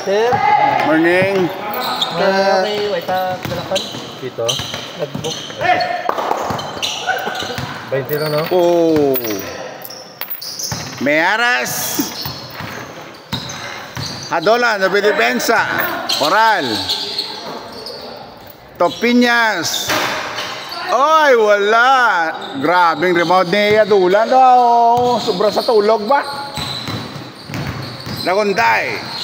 Sir. Morning. Okay, wait dalakan. Dito. Nagbook. 20 na, no? Oh. Mearas. Hadolan, nabidepensa. Coral. Topiñas. Ay, wala. Grabing rebound ni Adulan. Oh, sobra sa tulog ba? Nagunday.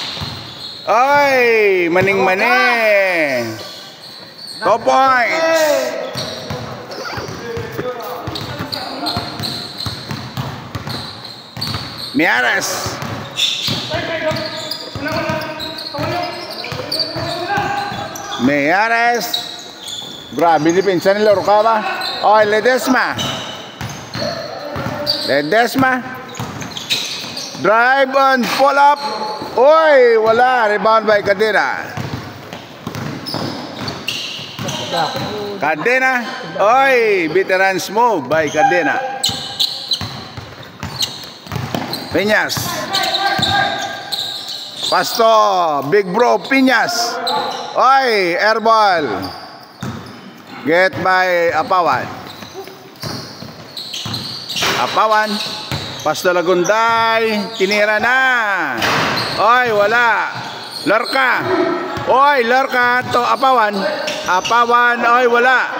Ay, maning-maning. 2 points. Miares. Miares. Grabe ni pinsan ni Lorca ba? Oh, Ledesma. Ledesma. Drive and pull up. Oy, wala. Rebound by Cadena. Cadena. Oy, veterans move by Cadena. Piñas. Pasto, Big Bro Piñas. Oy, airball. Get by Apawan. Apawan. Pasto Lagunday. Tinira na. Oy, wala. Lorca. Oy, Lorca to Apawan. Apawan. Oy, wala.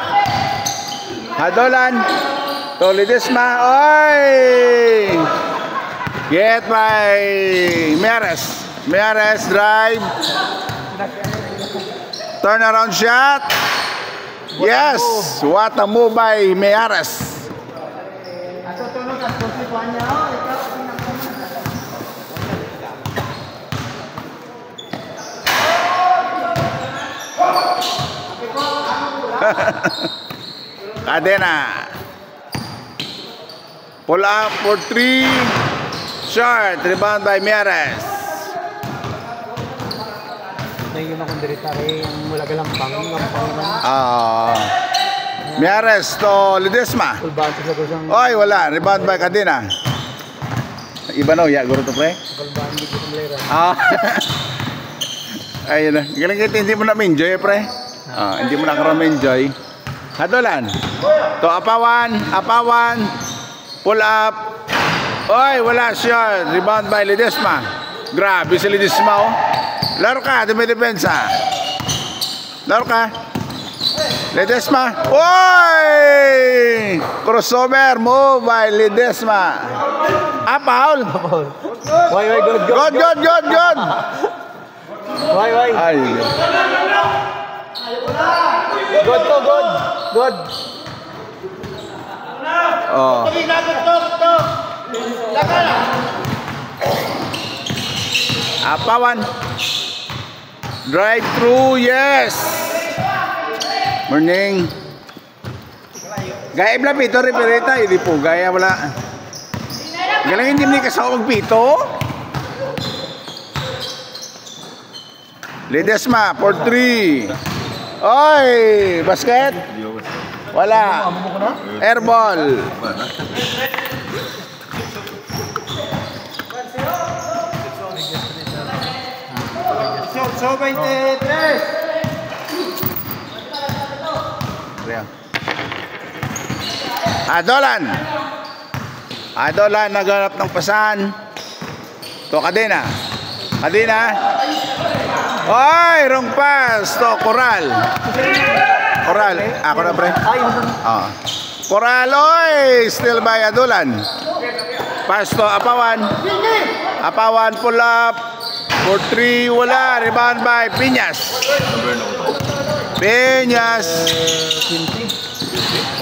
Hadolan. To Ledesma. Oy. Get by Meares. Meares drive. Turnaround shot. Yes. What a move by Meares. Cadena. Pull up for 3. Short. Rebound by Meares. Ngayon akong diritari ang mula galampang Meares to Ledesma. full bounce sa gusang Oy, wala. Rebound by Cadena. Iba no, ya, guro to pre. full bounce dito sa malera. Ayun na. Galing kita, hindi mo na enjoy pre. Hindi mo na karoon enjoy. Hadolan. To Apawan. Apawan. Pull up. Oy, wala siya. Rebound by Ledesma. Grabe si Ledesma oh. Lorca, dumidepensa. Lorca. Ledesma. Oy! Crossover move by Ledesma. Foul. Why, good. Good. Why. Ay. Good. Oh. Apawan. Drive through, yes. Morning. Gaya bla pito repereta, hindi po gaya wala. Galing hindi mo kasama magpito. Ledesma for 3. Oy, basket. Wala. Airball. So 23. Adolan naghanap ng pasan. To Cadena. Oy, wrong pass to Coral. Ako na pre. Coral, oy, still by Adolan. Pass to Apawan. Apawan pull up for 3, wala. Rebound by Piñas.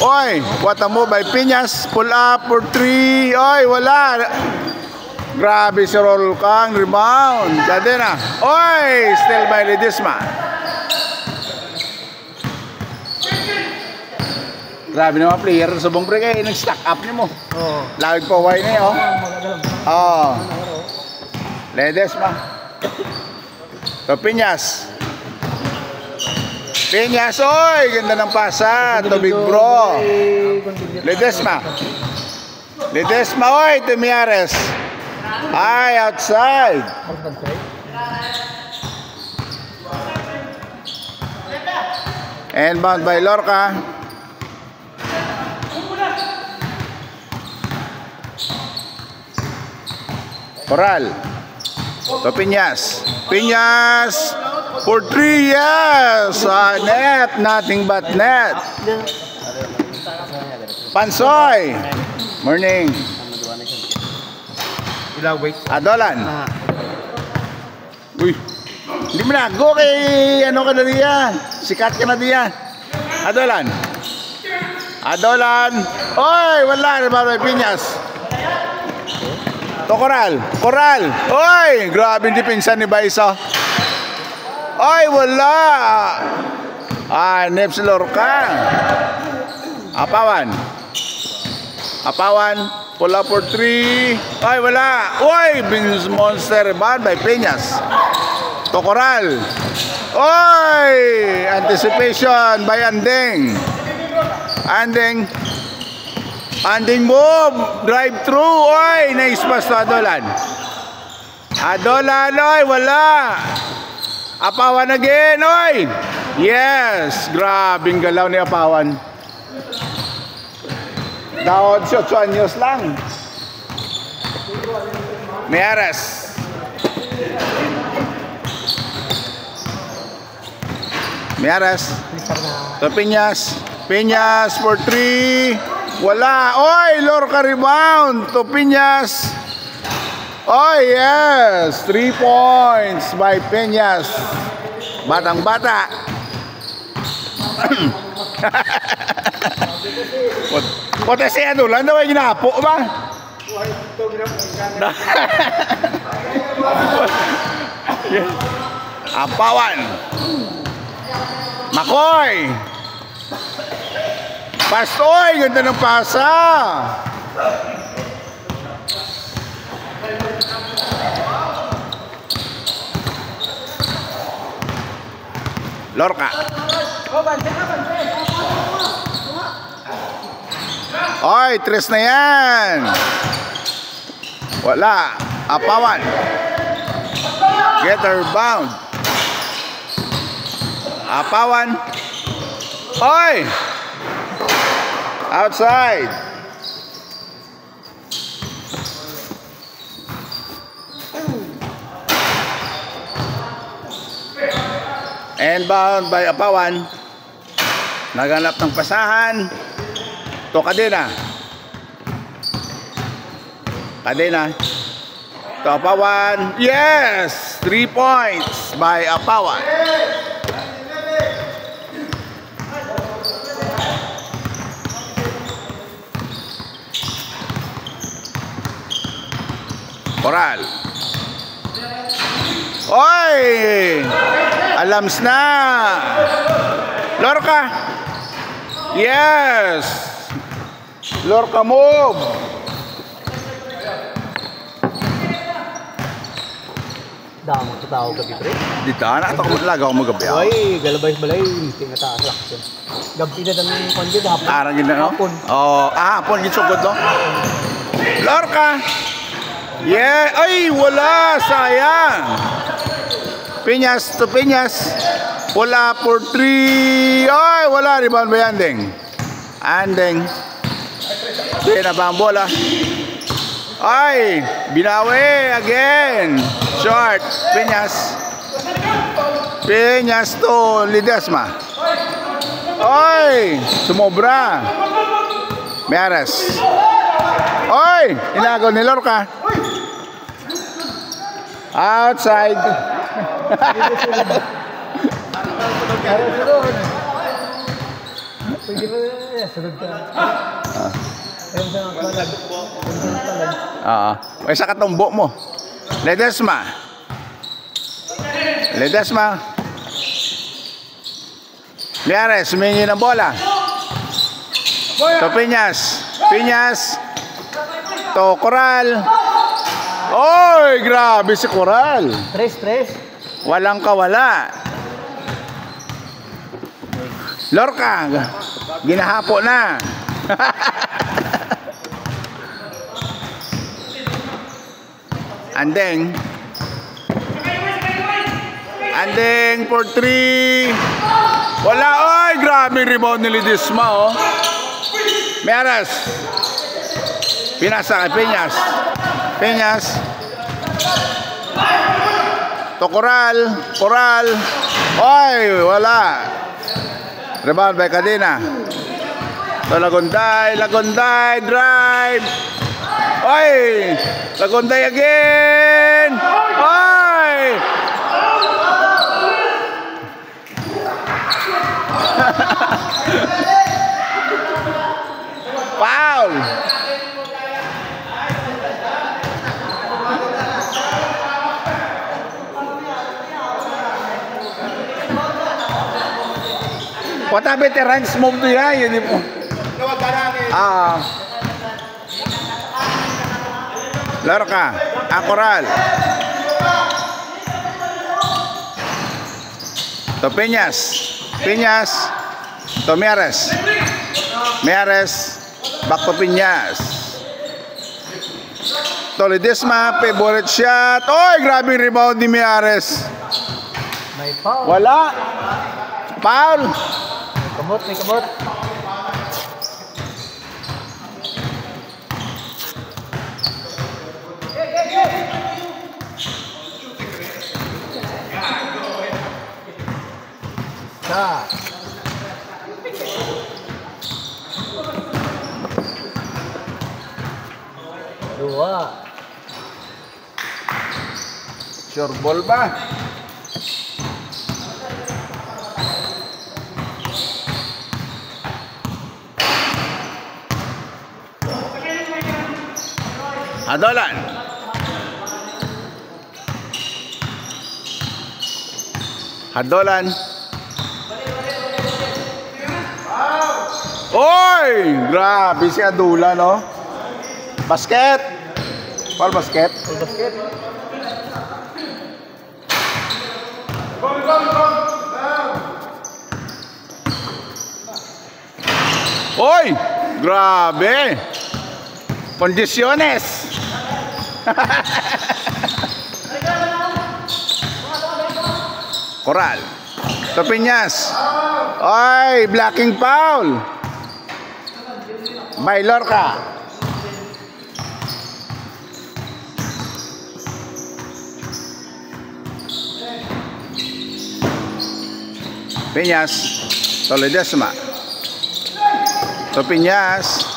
Oy, what a move by Piñas. Pull up for 3. Oy, wala. Grabe si Rolkang. Rebound. Cadena. Oy, still by Ledesma. Grabe naman player. Subong pre kayo. Nag-stack up niyo mo. Lawig po why na yun. Ledesma. So, Piñas. Oy, ganda ng pasa. To Big Bro. Ledesma, oy, to Meares. Ay, outside. And bound by Lorca. Coral. To Piñas. Piñas for 3. Yes. Net. Nothing but net. Pansoy. Morning. Adolan. Uy. Hindi mo na. Go kay ano ka na diyan. Sikat ka na diyan. Adolan. Adolan. Oy, wala na ba Piñas? To Coral. Coral. Oy, grabe yung depensa ni Baisa. Oy, wala. Neps Lorca. Apawan. Apawan. Pula for 3. Oy, wala. Oy, Vince Monster rebound by Piñas. To Coral. Oy, anticipation by Andeng. Andeng. Andeng move. Drive through. Oy, nice pass to Adolan. Adolan, oy, wala. Apawan again, oy. Yes, grabing galaw ni Apawan. Daod 8 anyos lang. Meares. Meares. To Piñas. Piñas for 3. Wala. Oy, Lorca rebound. To Piñas. Oh yes. 3 points by Piñas. Batang bata. Pote si Adolan daw ay ginapo ba? Apawan. Makoy. Pastoy, ganda ng pasa. Lorca. Oy, 3 na yan. Wala. Apawan. Get her bound. Apawan. Oy. Outside. And bound by Apawan. Naganap ng pasahan. To Cadena. Cadena. To Apawan. Yes! 3 points by Apawan. Coral. Oy! Alams na. Lorca. Yes. Lorca move. Damo sa tao gabi pre. Dito na ako lagaw mo gabi. Oy, galabay balay tingata aklak. Gabi na dami konjud hapon. Arang gid na no. Oh, hapon gid sugod no. Lorca. Yeah, ay wala, sayang. Piñas to Piñas. Pula for 3. Ay, wala rebound by Andeng. Andeng. Pina ba ang bola? Ay, binawi again. Short. Piñas. Piñas to Ledesma. Ay, sumobra. Meares. Ay, inagaw ni Lorca. Outside. May sa katumbo mo. Ledesma. Ledesma. Meares, humingi ng bola. To Piñas. Piñas. To Coral. Oy, grabe si Coral. 3. Walang kawala. Lorca, ginahapo na. Andeng. Anding for 3. Wala. Oy, grabe rebound ni Ledesma, oh. Miares. Pinasa kay Peñas. Peñas. To Coral. Coral. Oy, wala. Rebound by Cadena. To Lagunday. Lagunday. Drive. Oy. Lagunday again. Oy. Foul. What happened to ranks move to ya? Yun po. Lorca, Coral. To Peñas. Peñas. To Miares. Miares. Back to Peñas. To Ledesma. Favorite shot. Oy, grabe rebound ni Miares. May foul. Wala. Foul. Kamot, may kamot. Shot. Dua. Sure ball ba? Hadolan. Hadolan. Oy! Grabe si Adulan, no? Basket. Ball basket. Full basket. Oy! Grabe! Condiciones. Coral. To Peñas. Oy, blocking foul. By Lorca. Peñas. To Ledesma. To Peñas.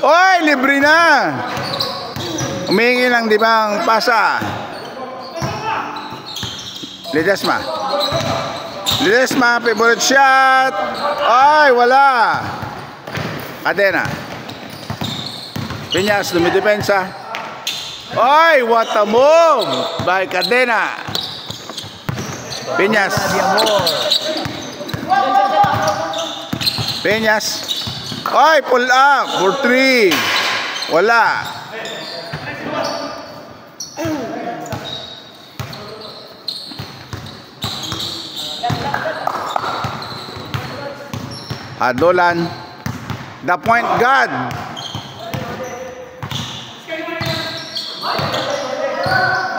Oy, libre na. Humingi lang di bang pasa. Ledesma. Ledesma, favorite shot. Ay, wala. Cadena. Peñas, dumidepensa. Ay, what a move by Cadena. Peñas. Peñas. Ay, pull up for 3. Wala. Hadolan. The point guard.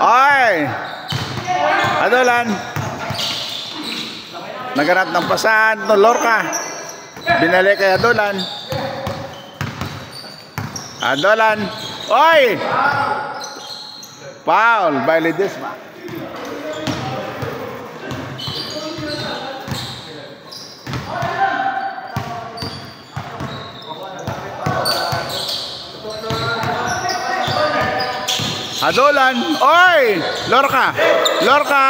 Ay. Hadolan. Naganap ng pasahan to Lorca. Binalik kay Hadolan. Hadolan. Oy! Foul by Ledesma. Hadolan. Oy! Lorca. Lorca.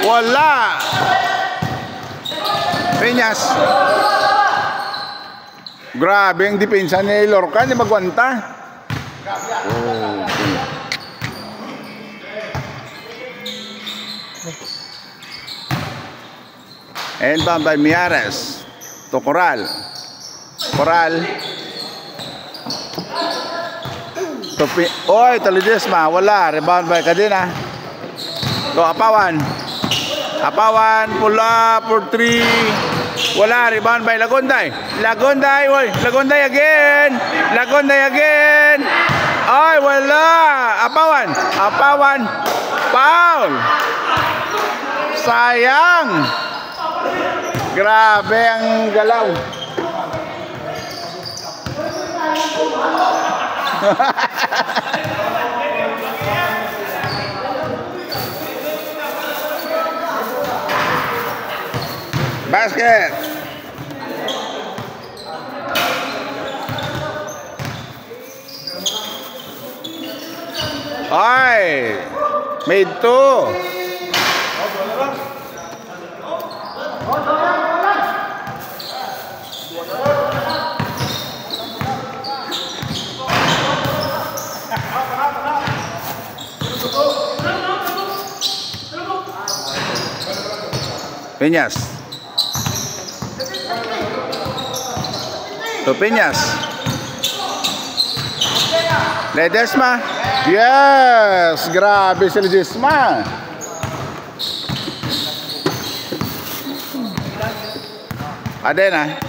Wala. Peñas. Grabe ang depensa ni Lorca, hindi magwanta. Oh. And bam by Miares. To Coral. Coral. Oy, to Ledesma. Wala. Rebound by Cadena. To Apawan. Apawan. Pull up for 3. Wala. Rebound by Lagunday. Lagunday. Oy. Lagunday again. Lagunday again. Oy, wala. Apawan. Apawan. Foul. sayang. Grabe ang galaw. Basket. Ay, made two. Peñas. To Peñas. Ledesma. Yes, grabe si Ledesma. Adena.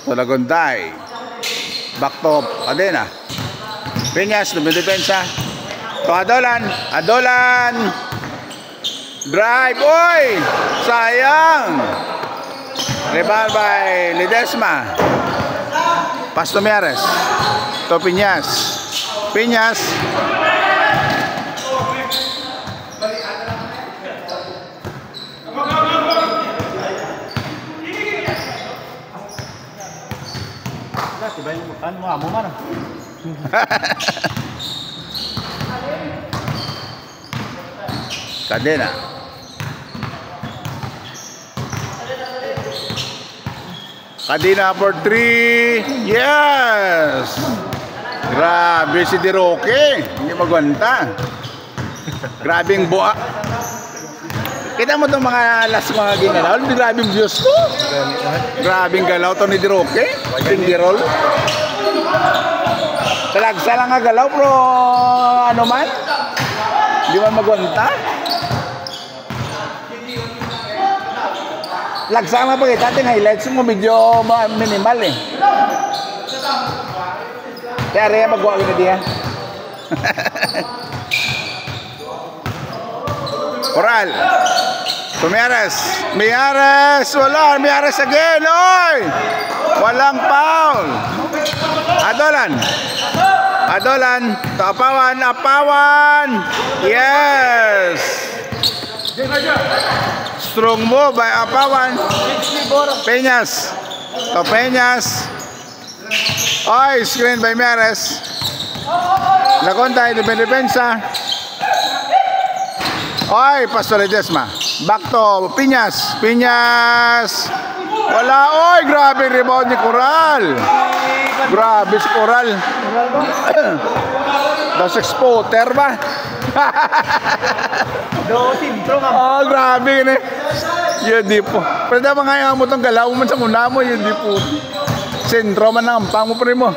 Tolagonday. Back to Adena. Peñas, dumidepensa. To Adolan. Adolan. Drive. Oy! Sayang. Rebound by Ledesma. Pass to Miares. To Peñas. Peñas. Tiba yung ano mo man. Cadena. Cadena for 3. Yes! Grabe si Di Roque. Hindi magwanta. Grabing buha. Kita mo itong mga last mga ginalaw. Grabing views to. Grabing galaw to ni Di Roque. Hindi roll. Talagsa lang nga galaw pero ano man. Hindi man magwanta. Lagsa nga pag ating highlights mo medyo minimal eh. Kaya rin magwa ko na diya. Coral. Miares. Miares. Wala. Miares again. Oy! Walang foul. Adolan. Adolan. Apawan. Apawan. Yes. Strong move by Apawan. Peñas. To Peñas. Oy, screen by Miares. Lagontay, depensa. Oy, pass to Ledesma. Back to Peñas. Peñas. Wala. Oy, grabe rebound ni Coral. Grabe si Coral. Das exporter ba? Do sintro nga. Oh, grabe ni. Yun di po. Pero dapat nga mo itong galaw man sa muna mo. Yun di po. Sentro man ang pang mo pa rin mo.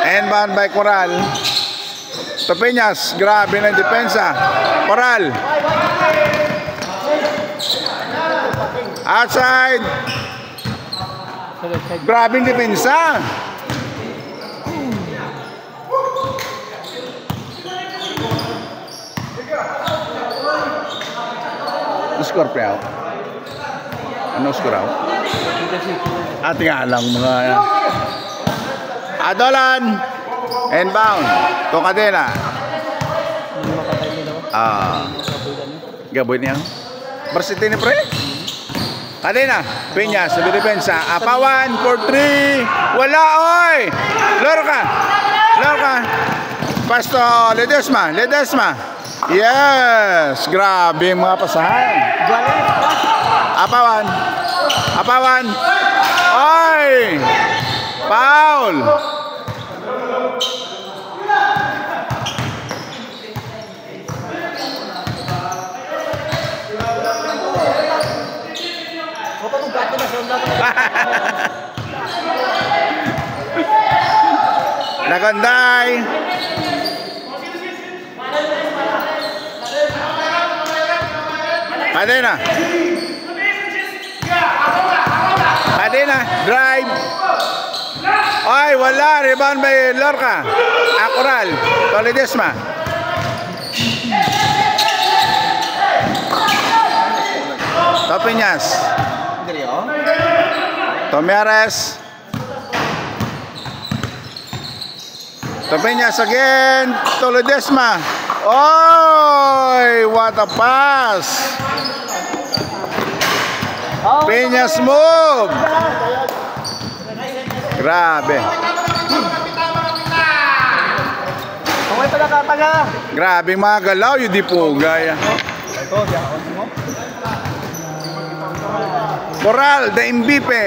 And bound by Coral. To Peñas. Grabe ng depensa. Coral. Outside. Grabe ng depensa. Score pre out. Ano score out? Ate nga lang mga Adolan and bound to Cadena. Gaboy niya. Varsity ni pre. Cadena, Peñas sa depensa. Apawan for 3. Wala oy. Lorca. Lorca. Pass to Ledesma. Ledesma. Yes, grabe mga pasahan. Apawan. Apawan. Oy! Foul. Laganday. Cadena. Cadena, drive. Ay, wala. Rebound by Lorca. Acoral. Tolidesma. Topiñas. Tomiares. Topiñas again. Tolidesma. Oy, what a pass. Peñas move. Grabe. Okay pala kataga. Grabe mga galaw, yung di po gaya. Ito, diyan mo. Coral de Imbipe.